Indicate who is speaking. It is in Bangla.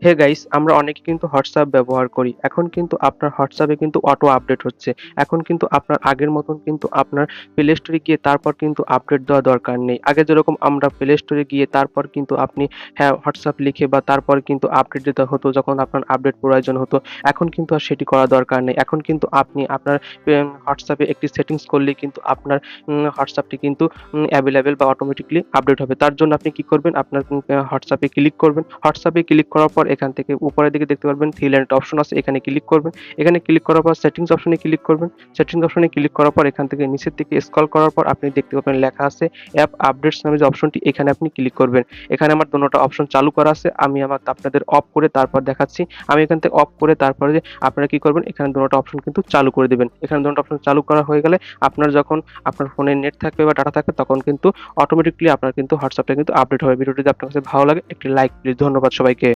Speaker 1: হে গাইস, আমরা অনেকে কিন্তু হোয়াটসঅ্যাপ ব্যবহার করি। এখন কিন্তু আপনার হোয়াটসঅ্যাপে কিন্তু অটো আপডেট হচ্ছে। এখন কিন্তু আপনার আগের মতন কিন্তু আপনার প্লে স্টোরে গিয়ে তারপর কিন্তু আপডেট দেওয়া দরকার নেই। আগে যেরকম আমরা প্লে স্টোরে গিয়ে তারপর কিন্তু আপনি হোয়াটসঅ্যাপ লিখে বা তারপর কিন্তু আপডেট দিতে হতো যখন আপনার আপডেট প্রয়োজন হতো। এখন কিন্তু আর সেটি করা দরকার নেই। এখন কিন্তু আপনি আপনার হোয়াটসঅ্যাপে একটি সেটিংস করলেই কিন্তু আপনার হোয়াটসঅ্যাপটি কিন্তু অ্যাভেইলেবল বা অটোমেটিক্যালি আপডেট হবে। তার জন্য আপনি কি করবেন? আপনার হোয়াটসঅ্যাপে ক্লিক করবেন। হোয়াটসঅ্যাপে ক্লিক করার পর এখান থেকে উপরের দিকে দেখতে পারবেন 3 লাইন একটা অপশন আছে, এখানে ক্লিক করবেন। এখানে ক্লিক করার পর সেটিংস অপশনে ক্লিক করবেন। সেটিংস অপশনে ক্লিক করার পর এখান থেকে নিচের দিকে স্ক্রল করার পর আপনি দেখতে পাবেন লেখা আছে অ্যাপ আপডেটস নামে যে অপশনটি, এখানে আপনি ক্লিক করবেন। এখানে আমার দোনোটা অপশন চালু করা আছে। আমি আপনাদের অফ করে তারপর দেখাচ্ছি। আমি এখান থেকে অফ করে তারপরে যে আপনারা কি করবেন, এখানে দোনোটা অপশন কিন্তু চালু করে দিবেন। এখানে দোনোটা অপশন চালু করা হয়ে গেলে আপনার যখন আপনার ফোনে নেট থাকবে বা ডাটা থাকবে তখন কিন্তু অটোমেটিক্যালি আপনার কিন্তু হোয়াটসঅ্যাপটা কিন্তু আপডেট হবে। ভিডিওটি যদি আপনার কাছে ভালো লাগে একটি লাইক প্লিজ। ধন্যবাদ সবাইকে।